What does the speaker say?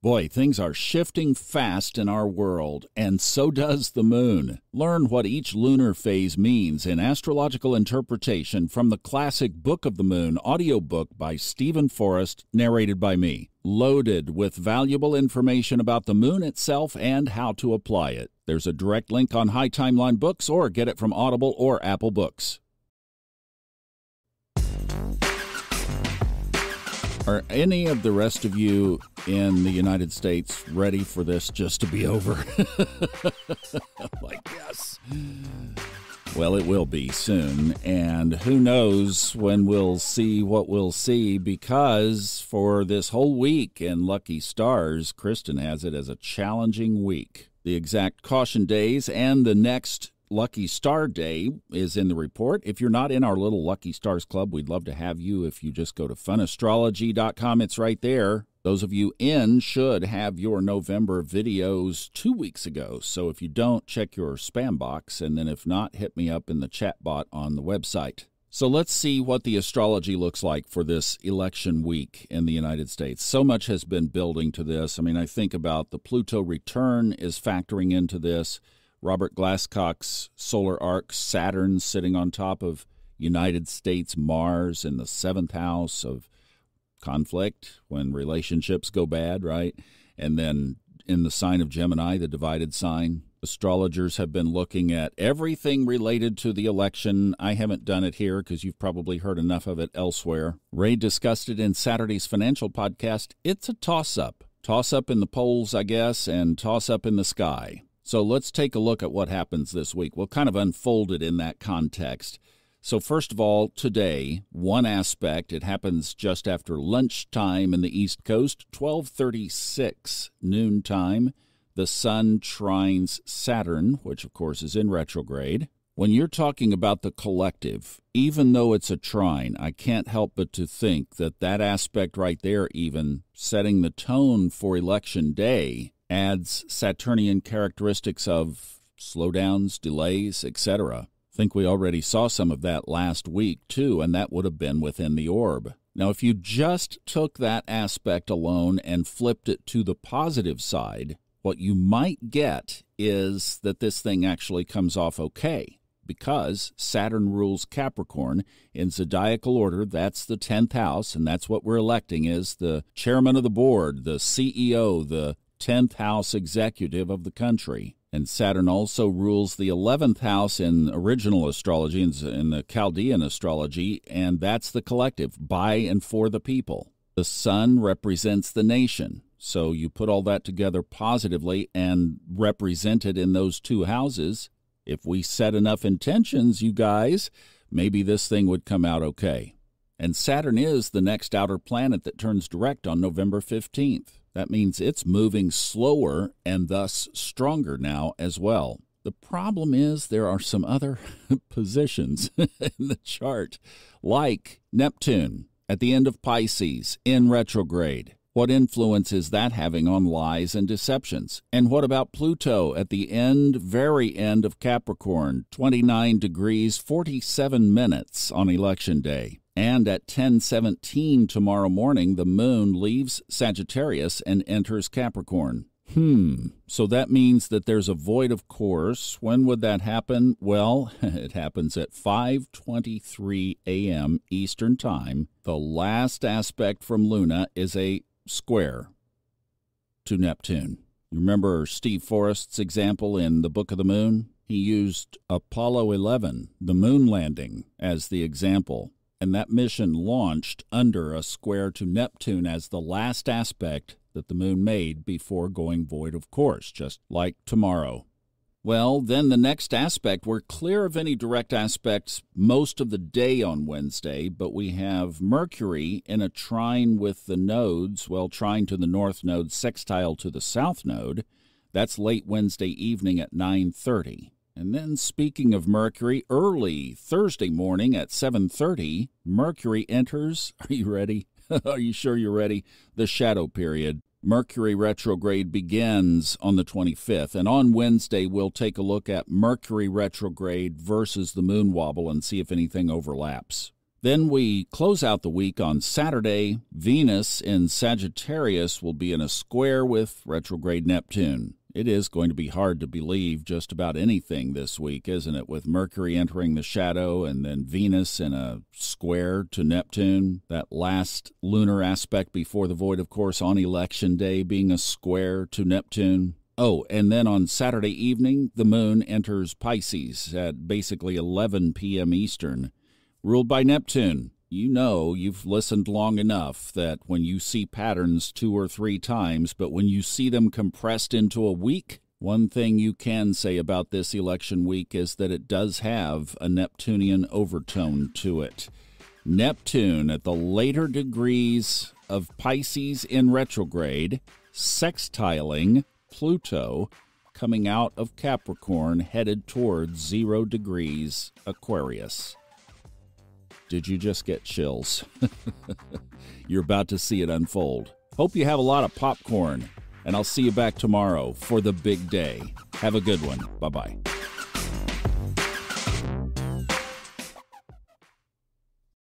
Boy, things are shifting fast in our world, and so does the moon. Learn what each lunar phase means in astrological interpretation from the classic Book of the Moon audiobook by Stephen Forrest, narrated by me. Loaded with valuable information about the moon itself and how to apply it. There's a direct link on High Timeline Books, or get it from Audible or Apple Books. Are any of the rest of you in the United States ready for this just to be over? Like, yes. Well, it will be soon, and who knows when we'll see what we'll see, because for this whole week in Lucky Stars, Kristin has it as a challenging week. The exact caution days and the next Lucky Star Day is in the report. If you're not in our little Lucky Stars Club, we'd love to have you. If you just go to funastrology.com, it's right there. Those of you in should have your November videos 2 weeks ago. So if you don't, check your spam box. And then if not, hit me up in the chat bot on the website. So let's see what the astrology looks like for this election week in the United States. So much has been building to this. I mean, I think about the Pluto return is factoring into this. Robert Glasscock's solar arc, Saturn sitting on top of United States Mars in the seventh house of conflict when relationships go bad, right? And then in the sign of Gemini, the divided sign. Astrologers have been looking at everything related to the election. I haven't done it here because you've probably heard enough of it elsewhere. Ray discussed it in Saturday's financial podcast. It's a toss-up. Toss-up in the polls, I guess, and toss-up in the sky. So let's take a look at what happens this week. We'll kind of unfold it in that context. So first of all, today, one aspect, it happens just after lunchtime in the East Coast, 12:36 noontime. The sun trines Saturn, which of course is in retrograde. When you're talking about the collective, even though it's a trine, I can't help but to think that that aspect right there, even setting the tone for election day, adds Saturnian characteristics of slowdowns, delays, etc. I think we already saw some of that last week, too, and that would have been within the orb. Now, if you just took that aspect alone and flipped it to the positive side, what you might get is that this thing actually comes off okay, because Saturn rules Capricorn. In zodiacal order, that's the 10th house, and that's what we're electing is the chairman of the board, the CEO, the 10th house executive of the country. And Saturn also rules the 11th house in original astrology, in the Chaldean astrology, and that's the collective, by and for the people. The sun represents the nation. So you put all that together positively and represent it in those two houses. If we set enough intentions, you guys, maybe this thing would come out okay. And Saturn is the next outer planet that turns direct on November 15th. That means it's moving slower and thus stronger now as well. The problem is there are some other positions in the chart, like Neptune at the end of Pisces in retrograde. What influence is that having on lies and deceptions? And what about Pluto at the end, very end of Capricorn, 29 degrees, 47 minutes on Election Day? And at 10:17 tomorrow morning, the moon leaves Sagittarius and enters Capricorn. So that means that there's a void of course. When would that happen? Well, it happens at 5:23 a.m. Eastern Time. The last aspect from Luna is a square to Neptune. You remember Steve Forrest's example in the Book of the Moon? He used Apollo 11, the moon landing, as the example. And that mission launched under a square to Neptune as the last aspect that the moon made before going void of course, just like tomorrow. Well, then the next aspect, we're clear of any direct aspects most of the day on Wednesday, but we have Mercury in a trine with the nodes, well, trine to the north node, sextile to the south node. That's late Wednesday evening at 9:30. And then speaking of Mercury, early Thursday morning at 7:30, Mercury enters, are you ready? Are you sure you're ready? The shadow period. Mercury retrograde begins on the 25th, and on Wednesday we'll take a look at Mercury retrograde versus the moon wobble and see if anything overlaps. Then we close out the week on Saturday. Venus in Sagittarius will be in a square with retrograde Neptune. It is going to be hard to believe just about anything this week, isn't it? With Mercury entering the shadow and then Venus in a square to Neptune. That last lunar aspect before the void, of course, on election day being a square to Neptune. Oh, and then on Saturday evening, the moon enters Pisces at basically 11 p.m. Eastern, ruled by Neptune. You know, you've listened long enough that when you see patterns 2 or 3 times, but when you see them compressed into a week, one thing you can say about this election week is that it does have a Neptunian overtone to it. Neptune at the later degrees of Pisces in retrograde, sextiling Pluto, coming out of Capricorn, headed towards 0 degrees Aquarius. Did you just get chills? You're about to see it unfold. Hope you have a lot of popcorn, and I'll see you back tomorrow for the big day. Have a good one. Bye-bye.